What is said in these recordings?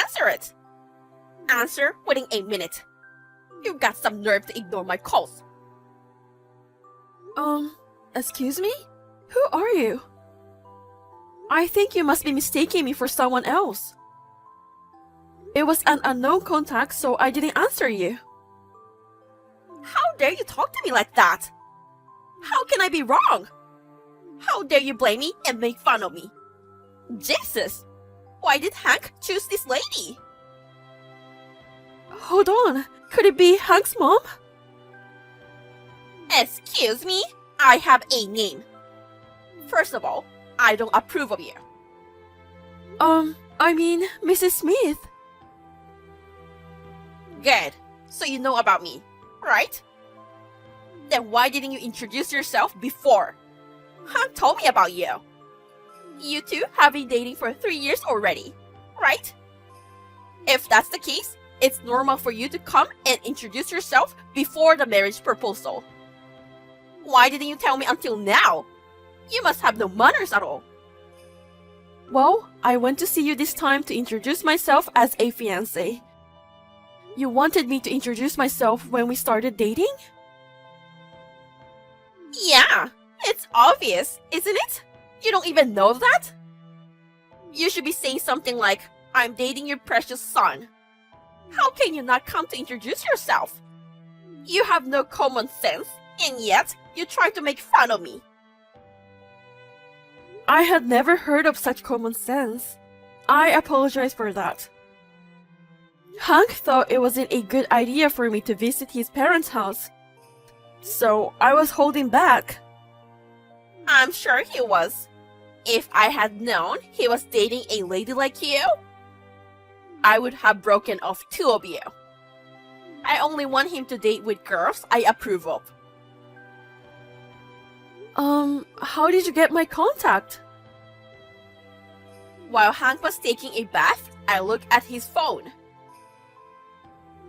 answer it. Answer within a minute. You've got some nerve to ignore my calls. Excuse me? Who are you? I think you must be mistaking me for someone else. It was an unknown contact, so I didn't answer you. How dare you talk to me like that? How can I be wrong? How dare you blame me and make fun of me? Jesus! Why did Hank choose this lady? Hold on, could it be Hank's mom? Excuse me? I have a name. First of all, I don't approve of you. I mean, Mrs. Smith. Good. So you know about me, right? Then why didn't you introduce yourself before? Hank told me about you. You two have been dating for 3 years already, right? If that's the case, it's normal for you to come and introduce yourself before the marriage proposal. Why didn't you tell me until now? You must have no manners at all. Well, I went to see you this time to introduce myself as a fiancé. You wanted me to introduce myself when we started dating? Yeah, it's obvious, isn't it? You don't even know that? You should be saying something like, I'm dating your precious son. How can you not come to introduce yourself? You have no common sense, and yet you try to make fun of me. I had never heard of such common sense. I apologize for that. Hank thought it wasn't a good idea for me to visit his parents' house, so I was holding back. I'm sure he was. If I had known he was dating a lady like you, I would have broken off 2 of you. I only want him to date with girls I approve of. How did you get my contact? While Hank was taking a bath, I looked at his phone.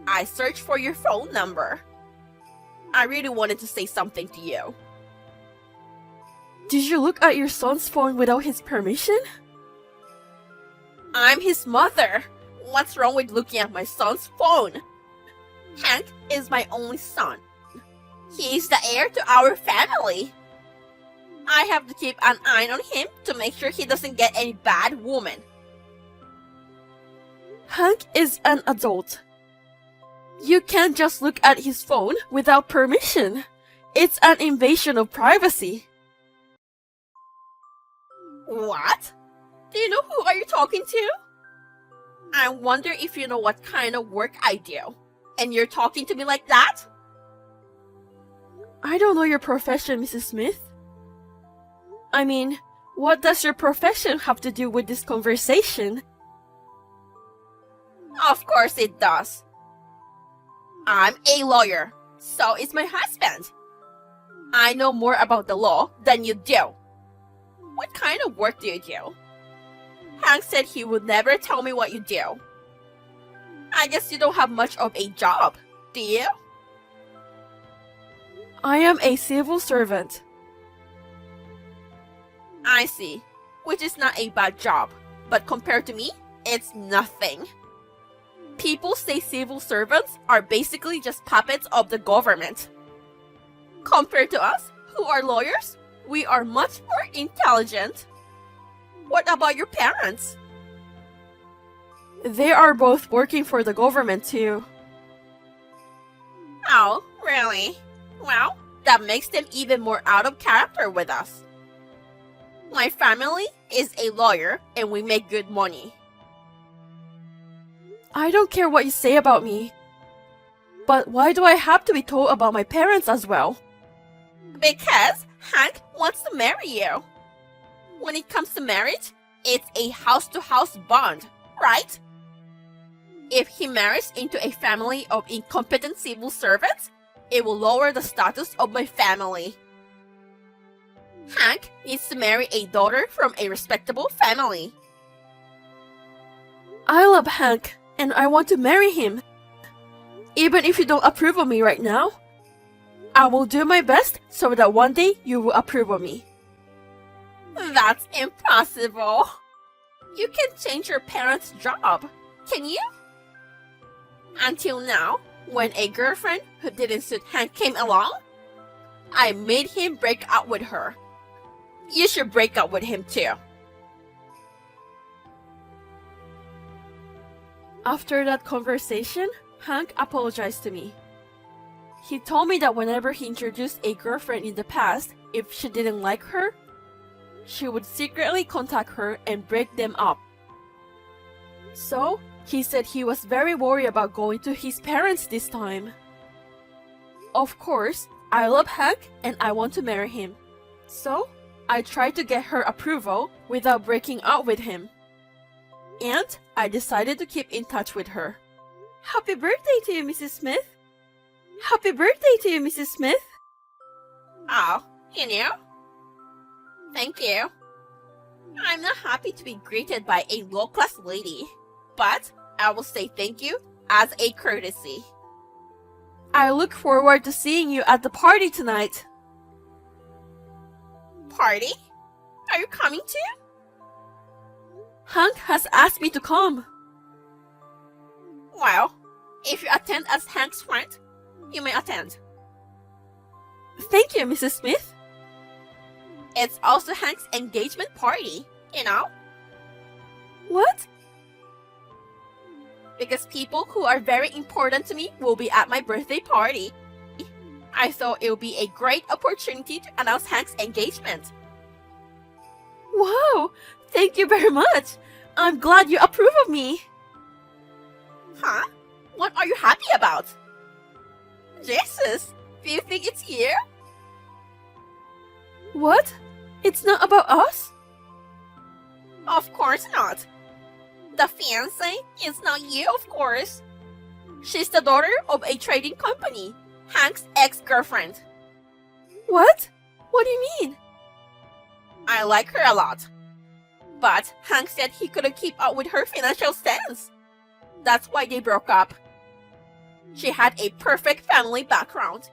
I searched for your phone number. I really wanted to say something to you. Did you look at your son's phone without his permission? I'm his mother. What's wrong with looking at my son's phone? Hank is my only son. He is the heir to our family. I have to keep an eye on him to make sure he doesn't get any bad woman. Hank is an adult. You can't just look at his phone without permission. It's an invasion of privacy. What? Do you know who are you talking to? I wonder if you know what kind of work I do. And you're talking to me like that? I don't know your profession, Mrs. Smith. I mean, what does your profession have to do with this conversation? Of course it does. I'm a lawyer. So is my husband. I know more about the law than you do. What kind of work do you do? Hank said he would never tell me what you do. I guess you don't have much of a job, do you? I am a civil servant. I see. Which is not a bad job, but compared to me, it's nothing. People say civil servants are basically just puppets of the government. Compared to us, who are lawyers, we are much more intelligent. What about your parents? They are both working for the government too. Oh, really? Well, that makes them even more out of character with us. My family is a lawyer and we make good money. I don't care what you say about me. But why do I have to be told about my parents as well? Because Hank wants to marry you. When it comes to marriage, it's a house-to-house bond, right? If he marries into a family of incompetent civil servants, it will lower the status of my family. Hank needs to marry a daughter from a respectable family. I love Hank, and I want to marry him. Even if you don't approve of me right now, I will do my best so that one day you will approve of me. That's impossible. You can change your parents' job, can you? Until now, when a girlfriend who didn't suit Hank came along, I made him break up with her. You should break up with him too. After that conversation, Hank apologized to me. He told me that whenever he introduced a girlfriend in the past, if she didn't like her, she would secretly contact her and break them up. So, he said he was very worried about going to his parents this time. Of course, I love Hank and I want to marry him. So, I tried to get her approval without breaking up with him. And I decided to keep in touch with her. Happy birthday to you, Mrs. Smith! Happy birthday to you, Mrs. Smith! Oh, you knew? Thank you. I'm not happy to be greeted by a low-class lady, but I will say thank you as a courtesy. I look forward to seeing you at the party tonight. Party? Are you coming too? Hank has asked me to come. Well, if you attend as Hank's friend, you may attend. Thank you, Mrs. Smith. It's also Hank's engagement party, you know? What? Because people who are very important to me will be at my birthday party. I thought it would be a great opportunity to announce Hank's engagement. Wow! Thank you very much! I'm glad you approve of me! Huh? What are you happy about? Jesus, do you think it's you? What? It's not about us? Of course not. The fiancé is not you, of course. She's the daughter of a trading company, Hank's ex-girlfriend. What? What do you mean? I like her a lot. But Hank said he couldn't keep up with her financial stance. That's why they broke up. She had a perfect family background.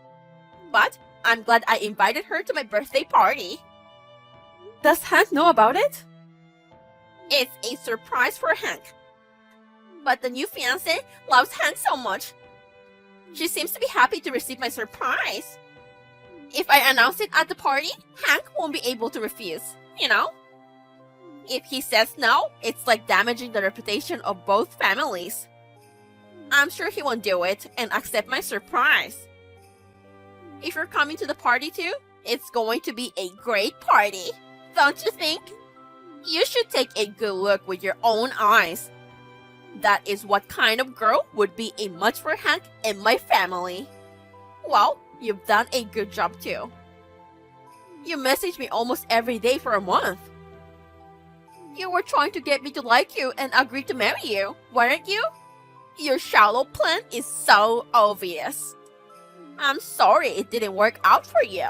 But I'm glad I invited her to my birthday party. Does Hank know about it? It's a surprise for Hank. But the new fiancé loves Hank so much. She seems to be happy to receive my surprise. If I announce it at the party, Hank won't be able to refuse, you know? If he says no, it's like damaging the reputation of both families. I'm sure he won't do it and accept my surprise. If you're coming to the party too, it's going to be a great party, don't you think? You should take a good look with your own eyes. That is what kind of girl would be a match for Hank and my family. Well, you've done a good job too. You message me almost every day for a month. You were trying to get me to like you and agree to marry you, weren't you? Your shallow plan is so obvious. I'm sorry it didn't work out for you.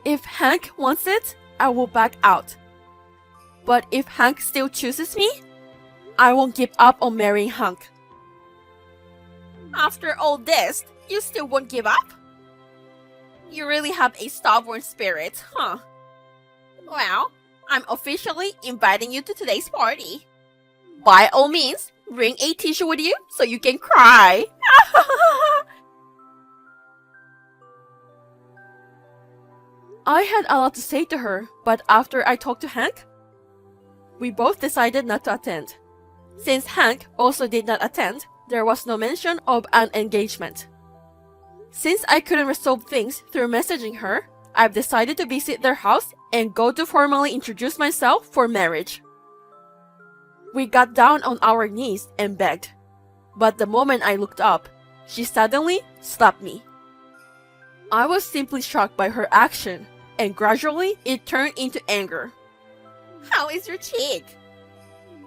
If Hank wants it, I will back out. But if Hank still chooses me, I won't give up on marrying Hank. After all this, you still won't give up? You really have a stubborn spirit, huh? Well, I'm officially inviting you to today's party. By all means, bring a tissue with you so you can cry. I had a lot to say to her, but after I talked to Hank, we both decided not to attend. Since Hank also did not attend, there was no mention of an engagement. Since I couldn't resolve things through messaging her, I've decided to visit their house and go to formally introduce myself for marriage. We got down on our knees and begged, but the moment I looked up, she suddenly slapped me. I was simply shocked by her action, and gradually it turned into anger. How is your cheek?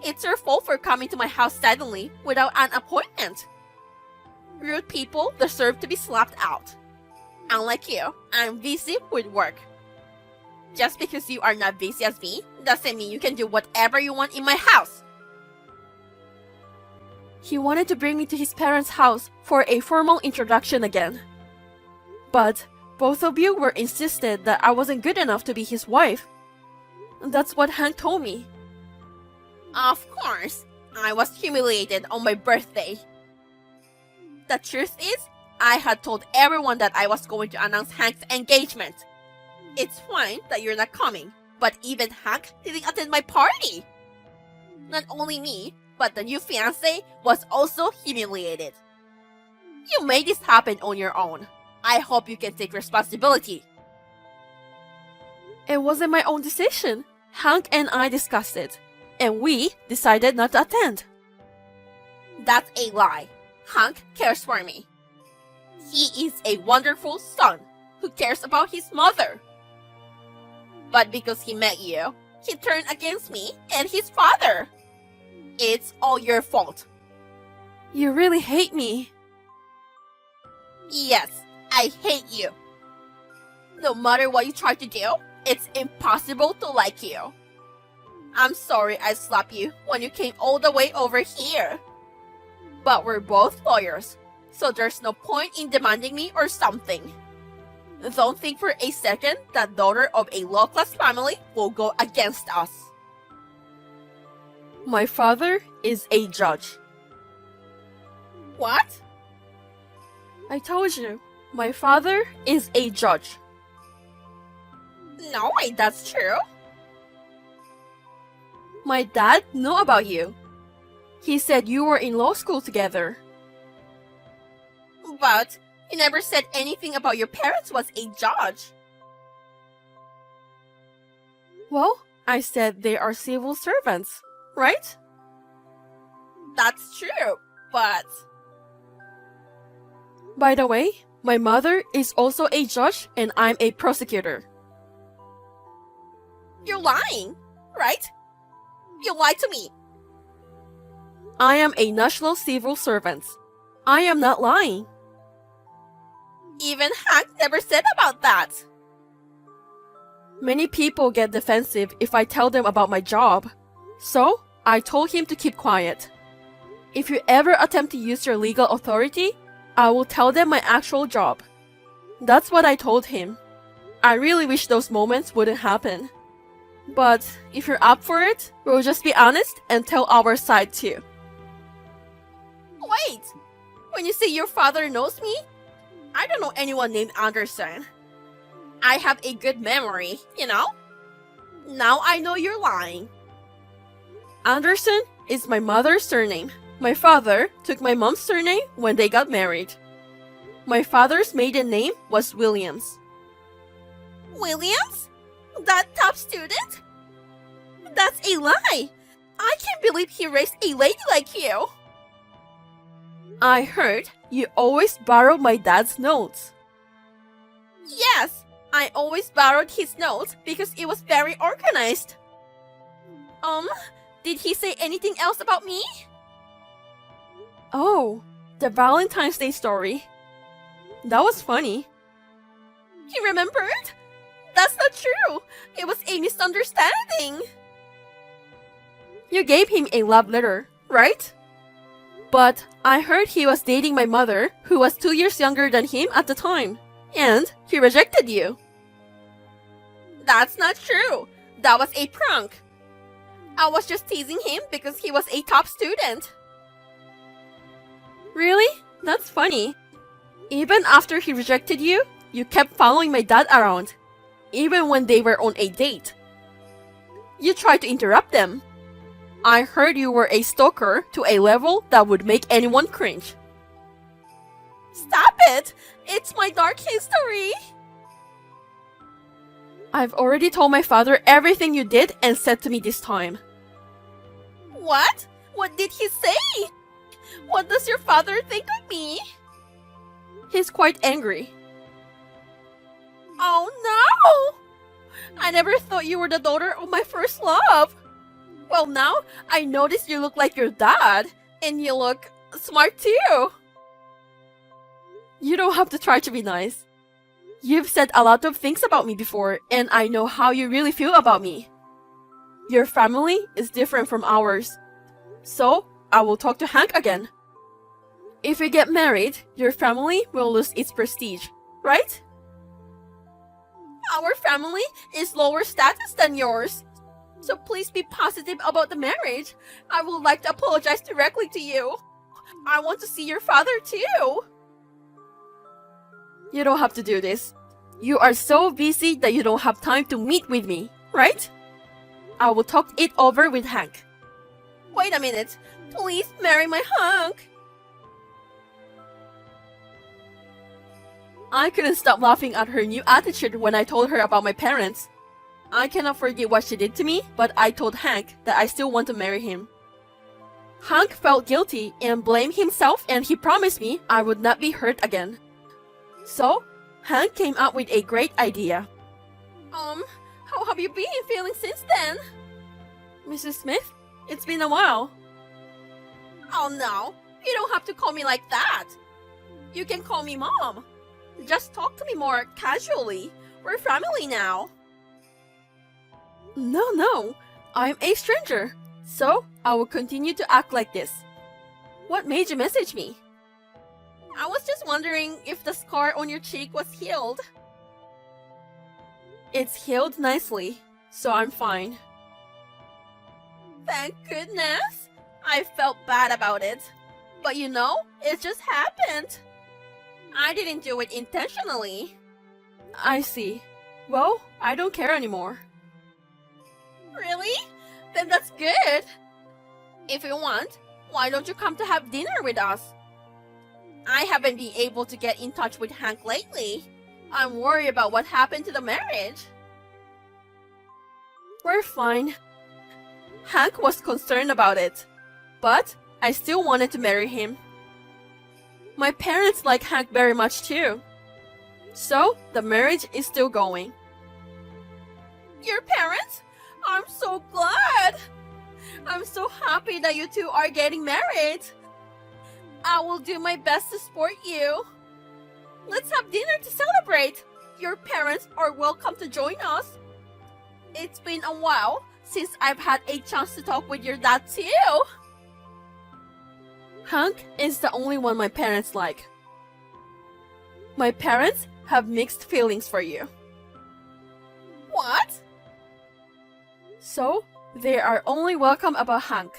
It's your fault for coming to my house suddenly without an appointment. Rude people deserve to be slapped out. Unlike you, I'm busy with work. Just because you are not busy as me doesn't mean you can do whatever you want in my house. He wanted to bring me to his parents' house for a formal introduction again. But both of you were insistent that I wasn't good enough to be his wife. That's what Hank told me. Of course, I was humiliated on my birthday. The truth is, I had told everyone that I was going to announce Hank's engagement. It's fine that you're not coming, but even Hank didn't attend my party. Not only me, but the new fiancé was also humiliated. You made this happen on your own. I hope you can take responsibility. It wasn't my own decision. Hank and I discussed it, and we decided not to attend. That's a lie. Hank cares for me. He is a wonderful son who cares about his mother. But because he met you, he turned against me and his father. It's all your fault. You really hate me. Yes, I hate you. No matter what you try to do, it's impossible to like you. I'm sorry I slapped you when you came all the way over here. But we're both lawyers, so there's no point in demanding me or something. Don't think for a second that daughter of a low-class family will go against us. My father is a judge. What? I told you, my father is a judge. No way, that's true. My dad knew about you. He said you were in law school together. But you never said anything about your parents was a judge. Well, I said they are civil servants, right? That's true, but... By the way, my mother is also a judge and I'm a prosecutor. You're lying, right? You lied to me. I am a national civil servant. I am not lying. Even Hank never said about that. Many people get defensive if I tell them about my job. So, I told him to keep quiet. If you ever attempt to use your legal authority, I will tell them my actual job. That's what I told him. I really wish those moments wouldn't happen. But if you're up for it, we'll just be honest and tell our side too. Wait! When you say your father knows me, I don't know anyone named Anderson. I have a good memory, you know? Now I know you're lying. Anderson is my mother's surname. My father took my mom's surname when they got married. My father's maiden name was Williams. Williams? That top student? That's a lie! I can't believe he raised a lady like you! I heard you always borrow my dad's notes. Yes, I always borrowed his notes because it was very organized. Did he say anything else about me? Oh, the Valentine's Day story. That was funny. He remembered? That's not true. It was a misunderstanding. You gave him a love letter, right? But I heard he was dating my mother, who was 2 years younger than him at the time, and he rejected you. That's not true. That was a prank. I was just teasing him because he was a top student. Really? That's funny. Even after he rejected you, you kept following my dad around, even when they were on a date. You tried to interrupt them. I heard you were a stalker to a level that would make anyone cringe. Stop it! It's my dark history! I've already told my father everything you did and said to me this time. What? What did he say? What does your father think of me? He's quite angry. Oh no! I never thought you were the daughter of my first love. Well, now I notice you look like your dad, and you look smart too. You don't have to try to be nice. You've said a lot of things about me before, and I know how you really feel about me. Your family is different from ours. So, I will talk to Hank again. If you get married, your family will lose its prestige, right? Our family is lower status than yours. So please be positive about the marriage. I would like to apologize directly to you. I want to see your father too. You don't have to do this. You are so busy that you don't have time to meet with me, right? I will talk it over with Hank. Wait a minute. Please marry my Hank. I couldn't stop laughing at her new attitude when I told her about my parents. I cannot forget what she did to me, but I told Hank that I still want to marry him. Hank felt guilty and blamed himself, and he promised me I would not be hurt again. So, Hank came up with a great idea. How have you been feeling since then? Mrs. Smith, it's been a while. Oh no, you don't have to call me like that. You can call me Mom. Just talk to me more casually. We're family now. No, I'm a stranger. So, I will continue to act like this. What made you message me? I was just wondering if the scar on your cheek was healed. It's healed nicely, so I'm fine. Thank goodness. I felt bad about it. But you know, it just happened. I didn't do it intentionally. I see. Well, I don't care anymore. Really? Then that's good. If you want, why don't you come to have dinner with us? I haven't been able to get in touch with Hank lately. I'm worried about what happened to the marriage. We're fine. Hank was concerned about it, but I still wanted to marry him. My parents like Hank very much too. So, the marriage is still going. Your parents? I'm so glad. I'm so happy that you two are getting married. I will do my best to support you. Let's have dinner to celebrate. Your parents are welcome to join us. It's been a while since I've had a chance to talk with your dad too. Hank is the only one my parents like. My parents have mixed feelings for you. What? So, they are only welcome about Hank.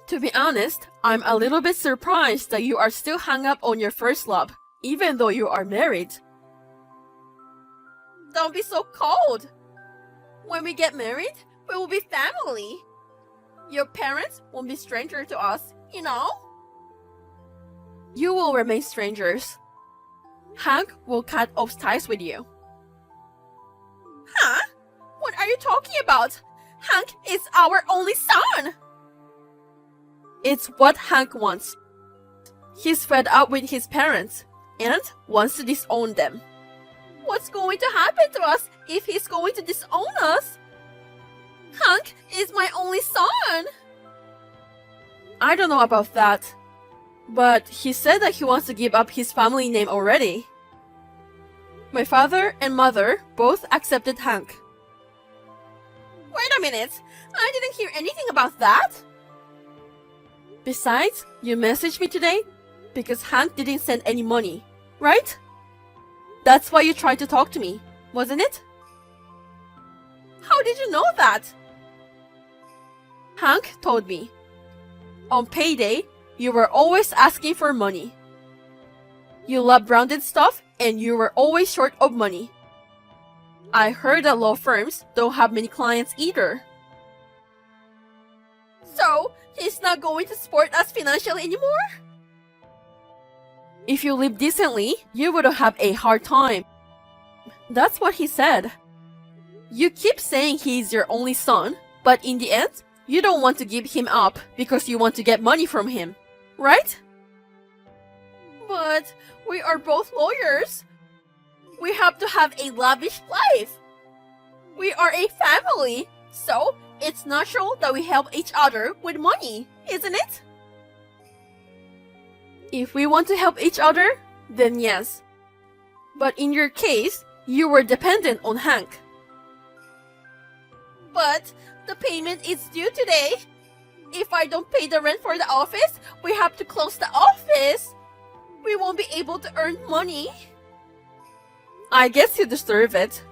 To be honest, I'm a little bit surprised that you are still hung up on your first love, even though you are married. Don't be so cold. When we get married, we will be family. Your parents won't be strangers to us, you know? You will remain strangers. Hank will cut off ties with you. Huh? What are you talking about? Hank is our only son! It's what Hank wants. He's fed up with his parents and wants to disown them. What's going to happen to us if he's going to disown us? Hank is my only son! I don't know about that, but he said that he wants to give up his family name already. My father and mother both accepted Hank. Wait a minute, I didn't hear anything about that. Besides, you messaged me today because Hank didn't send any money, right? That's why you tried to talk to me, wasn't it? How did you know that? Hank told me. On payday, you were always asking for money. You love branded stuff and you were always short of money. I heard that law firms don't have many clients either. So, he's not going to support us financially anymore? If you live decently, you wouldn't have a hard time. That's what he said. You keep saying he's your only son, but in the end, you don't want to give him up because you want to get money from him, right? But we are both lawyers. We have to have a lavish life. We are a family, so it's natural that we help each other with money, isn't it? If we want to help each other, then yes. But in your case, you were dependent on Hank. But the payment is due today. If I don't pay the rent for the office, we have to close the office. We won't be able to earn money. I guess you deserve it.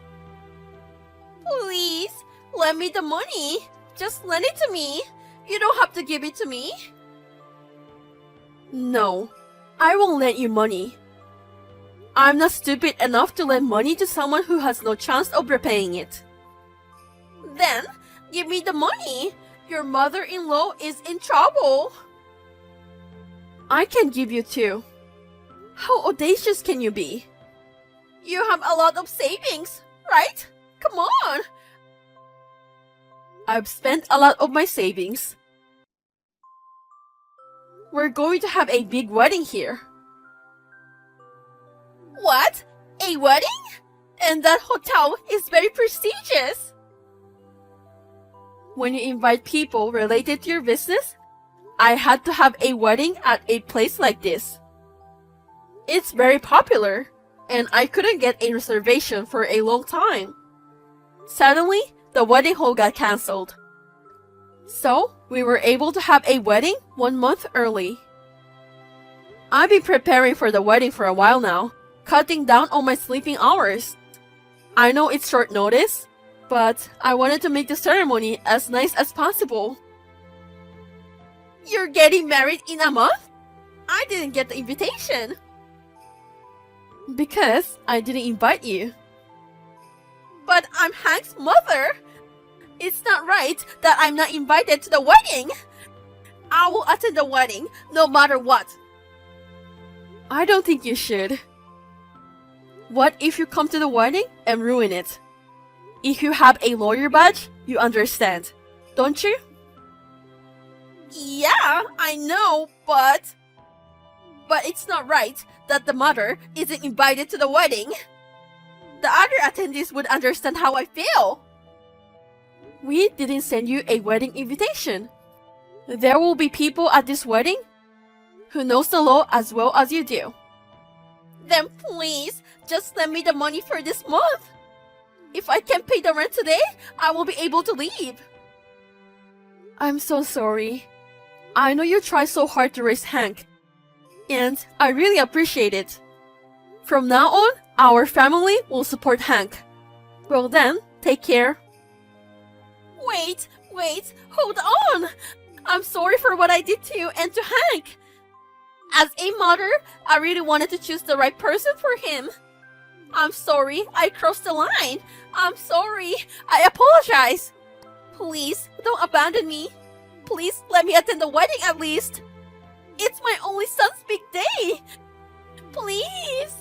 Please, Lend me the money. Just lend it to me. You don't have to give it to me. No, I won't lend you money. I'm not stupid enough to lend money to someone who has no chance of repaying it. Then, give me the money. Your mother-in-law is in trouble. I can give you two. How audacious can you be? You have a lot of savings, right? Come on. I've spent a lot of my savings. We're going to have a big wedding here. What? A wedding? And that hotel is very prestigious. When you invite people related to your business, I had to have a wedding at a place like this. It's very popular, and I couldn't get a reservation for a long time. Suddenly, the wedding hall got cancelled. So, we were able to have a wedding 1 month early. I've been preparing for the wedding for a while now, cutting down on my sleeping hours. I know it's short notice, but I wanted to make the ceremony as nice as possible. You're getting married in a month? I didn't get the invitation. Because I didn't invite you. But I'm Hank's mother. It's not right that I'm not invited to the wedding. I will attend the wedding no matter what. I don't think you should. What if you come to the wedding and ruin it? If you have a lawyer badge, you understand, don't you? Yeah, I know, but it's not right that the mother isn't invited to the wedding. The other attendees would understand how I feel. We didn't send you a wedding invitation. There will be people at this wedding who knows the law as well as you do. Then please, just lend me the money for this month. If I can't pay the rent today, I won't be able to leave. I'm so sorry. I know you tried so hard to raise Hank, and I really appreciate it. From now on, our family will support Hank. Well then, take care. Wait, hold on. I'm sorry for what I did to you and to Hank. As a mother, I really wanted to choose the right person for him. I'm sorry, I crossed the line. I'm sorry, I apologize. Please, don't abandon me. Please let me attend the wedding at least. It's my only son's big day. Please.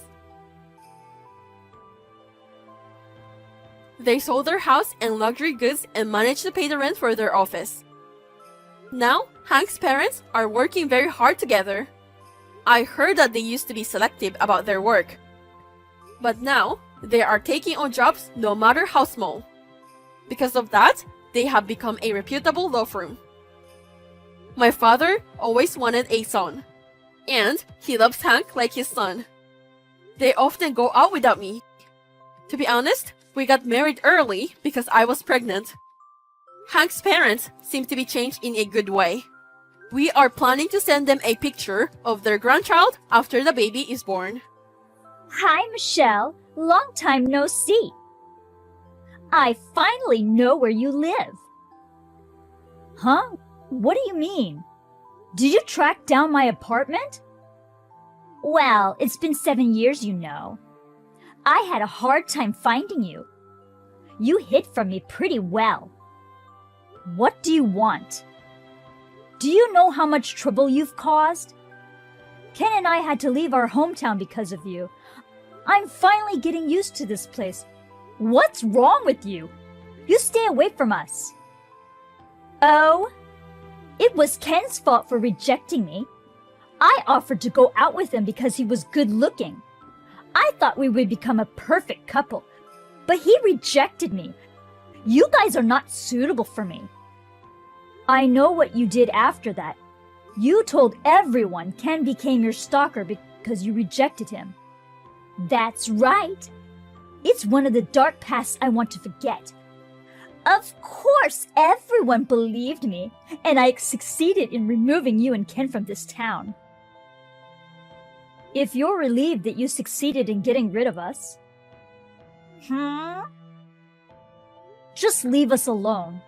They sold their house and luxury goods and managed to pay the rent for their office. Now, Hank's parents are working very hard together. I heard that they used to be selective about their work. But now, they are taking on jobs no matter how small. Because of that, they have become a reputable law firm. My father always wanted a son, and he loves Hank like his son. They often go out without me. To be honest, we got married early because I was pregnant. Hank's parents seem to be changed in a good way. We are planning to send them a picture of their grandchild after the baby is born. Hi, Michelle. Long time no see. I finally know where you live. Huh? What do you mean? Did you track down my apartment? Well, it's been 7 years, you know. I had a hard time finding you. You hid from me pretty well. What do you want? Do you know how much trouble you've caused? Ken and I had to leave our hometown because of you. I'm finally getting used to this place. What's wrong with you? You stay away from us. Oh, it was Ken's fault for rejecting me. I offered to go out with him because he was good looking. I thought we would become a perfect couple, but he rejected me. You guys are not suitable for me. I know what you did after that. You told everyone Ken became your stalker because you rejected him. That's right. It's one of the dark pasts I want to forget. Of course, everyone believed me, and I succeeded in removing you and Ken from this town. If you're relieved that you succeeded in getting rid of us. Just leave us alone.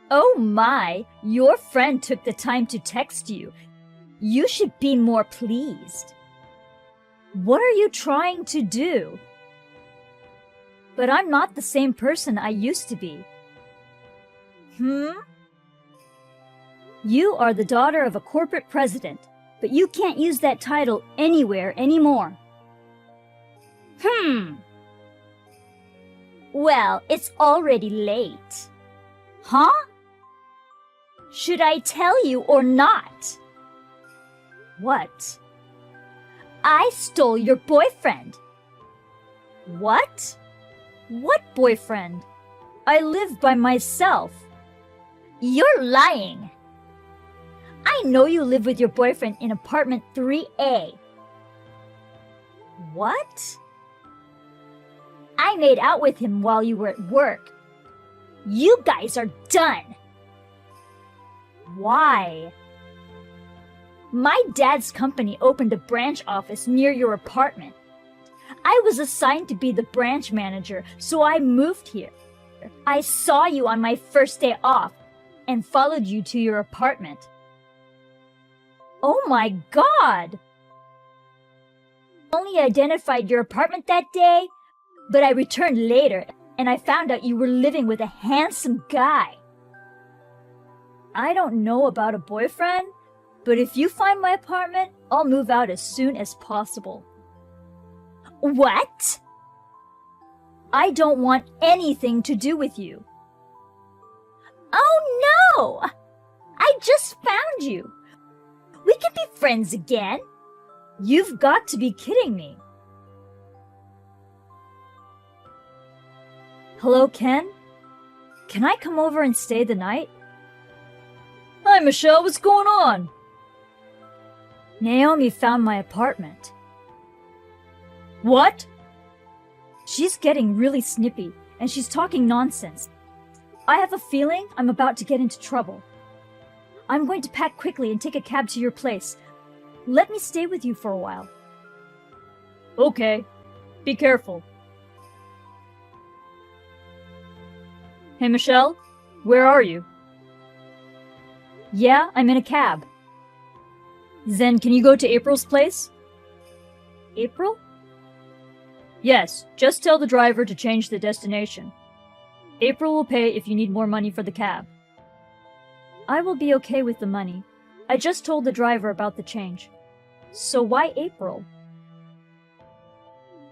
Oh my, your friend took the time to text you. You should be more pleased. What are you trying to do? But I'm not the same person I used to be. You are the daughter of a corporate president, but you can't use that title anywhere anymore. Well, it's already late. Huh? Should I tell you or not? What? I stole your boyfriend. What? What boyfriend? I live by myself. You're lying. I know you live with your boyfriend in apartment 3A. What? I made out with him while you were at work. You guys are done. Why? My dad's company opened a branch office near your apartment. I was assigned to be the branch manager, so I moved here. I saw you on my first day off and followed you to your apartment. Oh my God! I only identified your apartment that day, but I returned later and I found out you were living with a handsome guy. I don't know about a boyfriend, but if you find my apartment, I'll move out as soon as possible. What? I don't want anything to do with you. Oh no! I just found you. We can be friends again. You've got to be kidding me. Hello, Ken? Can I come over and stay the night? Hi, Michelle. What's going on? Naomi found my apartment. What? She's getting really snippy, and she's talking nonsense. I have a feeling I'm about to get into trouble. I'm going to pack quickly and take a cab to your place. Let me stay with you for a while. Okay. Be careful. Hey, Michelle? Where are you? Yeah, I'm in a cab. Then can you go to April's place? April? Yes, just tell the driver to change the destination. April will pay if you need more money for the cab. I will be okay with the money. I just told the driver about the change. So why April?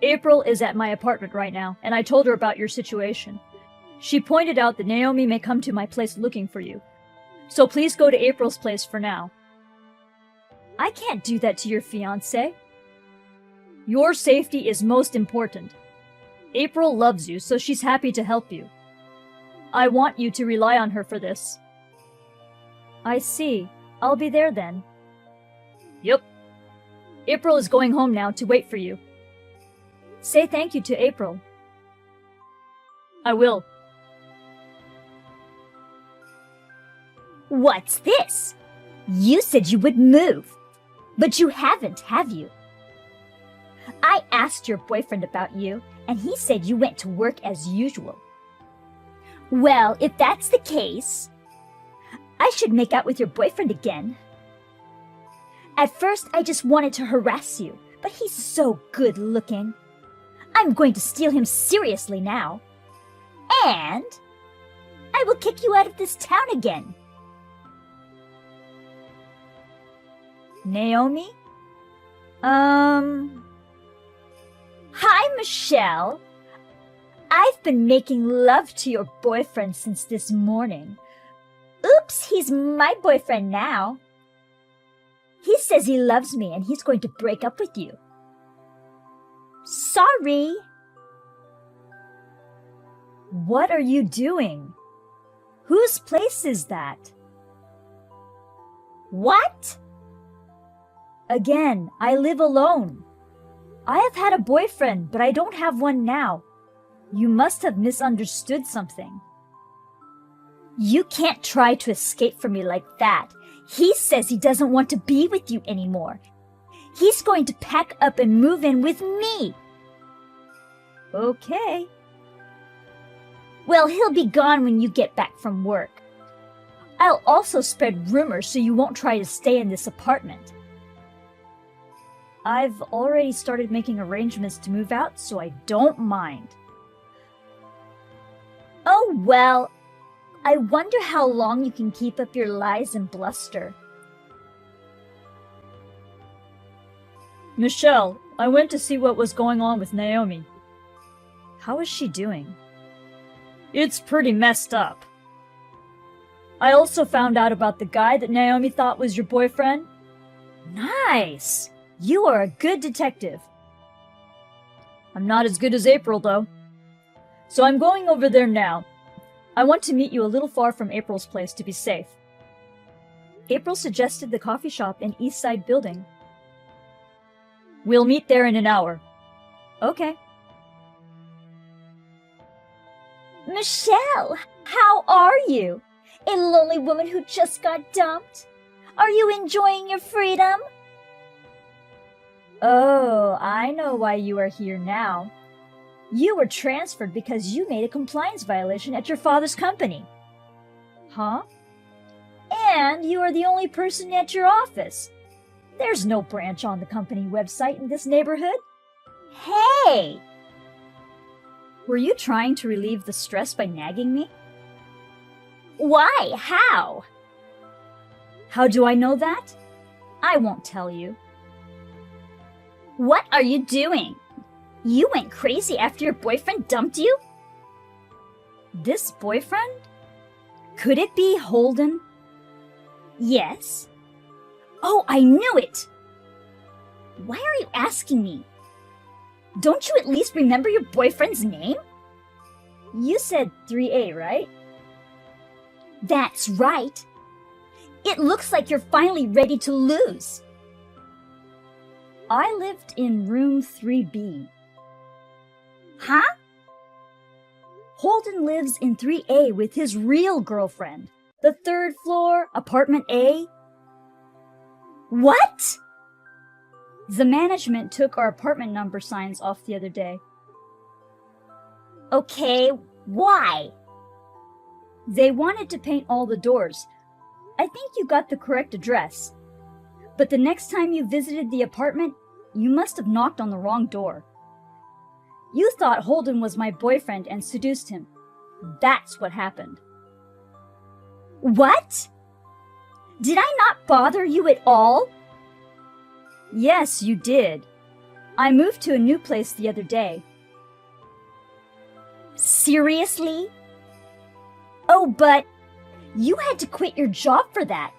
April is at my apartment right now, and I told her about your situation. She pointed out that Naomi may come to my place looking for you. So please go to April's place for now. I can't do that to your fiancé. Your safety is most important. April loves you, so she's happy to help you. I want you to rely on her for this. I see. I'll be there then. Yep. April is going home now to wait for you. Say thank you to April. I will. What's this? You said you would move, but you haven't, have you? I asked your boyfriend about you, and he said you went to work as usual. Well, if that's the case, I should make out with your boyfriend again. At first, I just wanted to harass you, but he's so good looking. I'm going to steal him seriously now. And I will kick you out of this town again. Naomi? Hi, Michelle. I've been making love to your boyfriend since this morning. Oops, he's my boyfriend now. He says he loves me and he's going to break up with you. Sorry. What are you doing? Whose place is that? What? Again, I live alone. I have had a boyfriend, but I don't have one now. You must have misunderstood something. You can't try to escape from me like that. He says he doesn't want to be with you anymore. He's going to pack up and move in with me. Okay. Well, he'll be gone when you get back from work. I'll also spread rumors so you won't try to stay in this apartment. I've already started making arrangements to move out, so I don't mind. Oh, well, I wonder how long you can keep up your lies and bluster. Michelle, I went to see what was going on with Naomi. How is she doing? It's pretty messed up. I also found out about the guy that Naomi thought was your boyfriend. Nice! You are a good detective. I'm not as good as April, though. So I'm going over there now. I want to meet you a little far from April's place to be safe. April suggested the coffee shop in East Side Building. We'll meet there in an hour. Okay. Michelle, how are you? A lonely woman who just got dumped? Are you enjoying your freedom? Oh, I know why you are here now. You were transferred because you made a compliance violation at your father's company. Huh? And you are the only person at your office. There's no branch on the company website in this neighborhood. Hey! Were you trying to relieve the stress by nagging me? Why? How? How do I know that? I won't tell you. What are you doing? You went crazy after your boyfriend dumped you? This boyfriend? Could it be Holden? Yes. Oh, I knew it! Why are you asking me? Don't you at least remember your boyfriend's name? You said 3A, right? That's right. It looks like you're finally ready to lose. I lived in room 3B. Huh? Holden lives in 3A with his real girlfriend. The third floor, apartment A. What? The management took our apartment number signs off the other day. Okay, why? They wanted to paint all the doors. I think you got the correct address. But the next time you visited the apartment, you must have knocked on the wrong door. You thought Holden was my boyfriend and seduced him. That's what happened. What? Did I not bother you at all? Yes, you did. I moved to a new place the other day. Seriously? Oh, but you had to quit your job for that.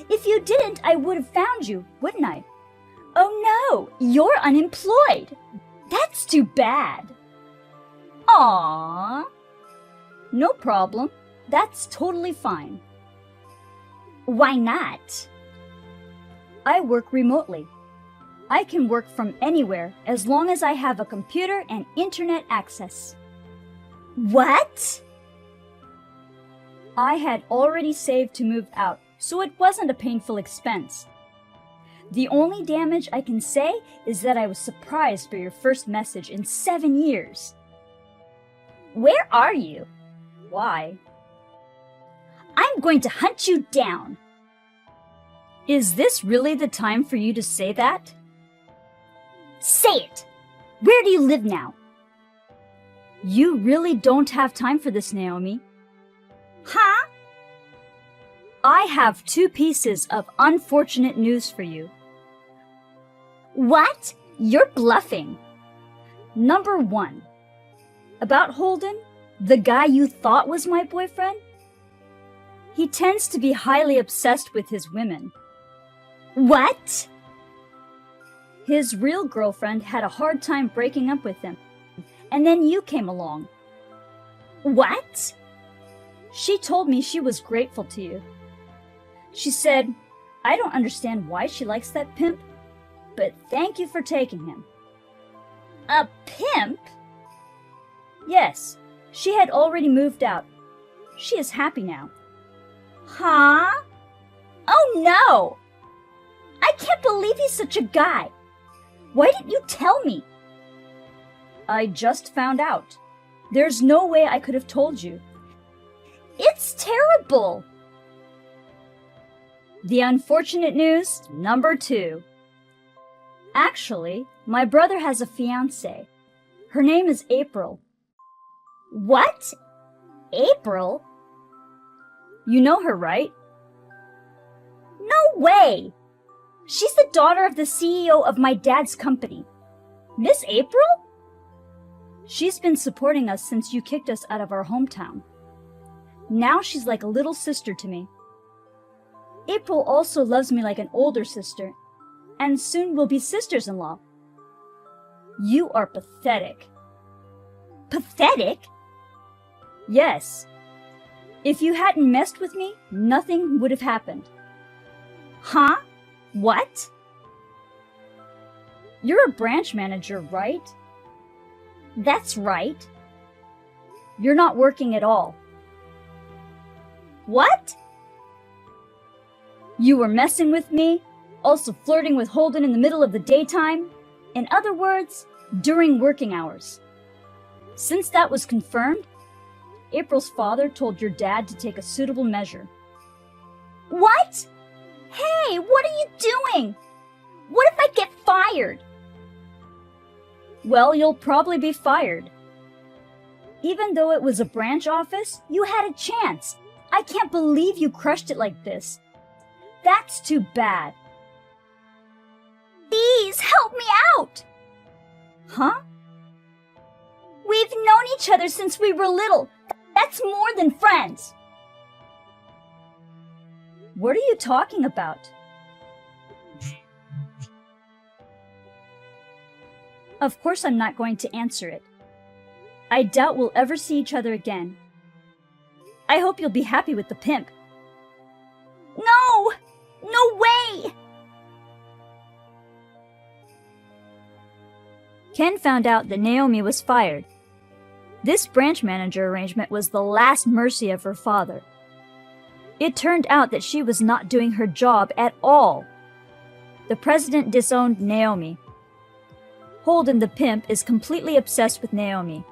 If you didn't, I would have found you, wouldn't I? Oh no, you're unemployed. That's too bad. Aww. No problem. That's totally fine. Why not? I work remotely. I can work from anywhere as long as I have a computer and internet access. What? I had already saved to move out, so it wasn't a painful expense. The only damage I can say is that I was surprised by your first message in 7 years. Where are you? Why? I'm going to hunt you down. Is this really the time for you to say that? Say it! Where do you live now? You really don't have time for this, Naomi. Huh? I have 2 pieces of unfortunate news for you. What? You're bluffing. Number 1. About Holden, the guy you thought was my boyfriend? He tends to be highly obsessed with his women. What? His real girlfriend had a hard time breaking up with him, and then you came along. What? She told me she was grateful to you. She said, I don't understand why she likes that pimp, but thank you for taking him. A pimp? Yes, she had already moved out. She is happy now. Huh? Oh no! I can't believe he's such a guy. Why didn't you tell me? I just found out. There's no way I could have told you. It's terrible! The unfortunate news, number 2. Actually, my brother has a fiancée. Her name is April. What? April? You know her, right? No way! She's the daughter of the CEO of my dad's company. Miss April? She's been supporting us since you kicked us out of our hometown. Now she's like a little sister to me. April also loves me like an older sister, and soon we'll be sisters-in-law. You are pathetic. Pathetic? Yes. If you hadn't messed with me, nothing would have happened. Huh? What? You're a branch manager, right? That's right. You're not working at all. What? You were messing with me, also flirting with Holden in the middle of the daytime. In other words, during working hours. Since that was confirmed, April's father told your dad to take a suitable measure. What? Hey, what are you doing? What if I get fired? Well, you'll probably be fired. Even though it was a branch office, you had a chance. I can't believe you crushed it like this. That's too bad. Please help me out! Huh? We've known each other since we were little. That's more than friends. What are you talking about? Of course I'm not going to answer it. I doubt we'll ever see each other again. I hope you'll be happy with the pimp. No! No way! Ken found out that Naomi was fired. This branch manager arrangement was the last mercy of her father. It turned out that she was not doing her job at all. The president disowned Naomi. Holden the pimp is completely obsessed with Naomi.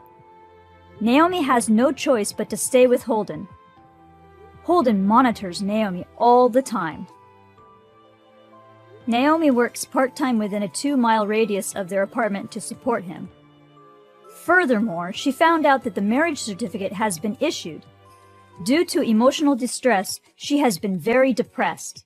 Naomi has no choice but to stay with Holden. Holden monitors Naomi all the time. Naomi works part-time within a 2-mile radius of their apartment to support him. Furthermore, she found out that the marriage certificate has been issued. Due to emotional distress, she has been very depressed.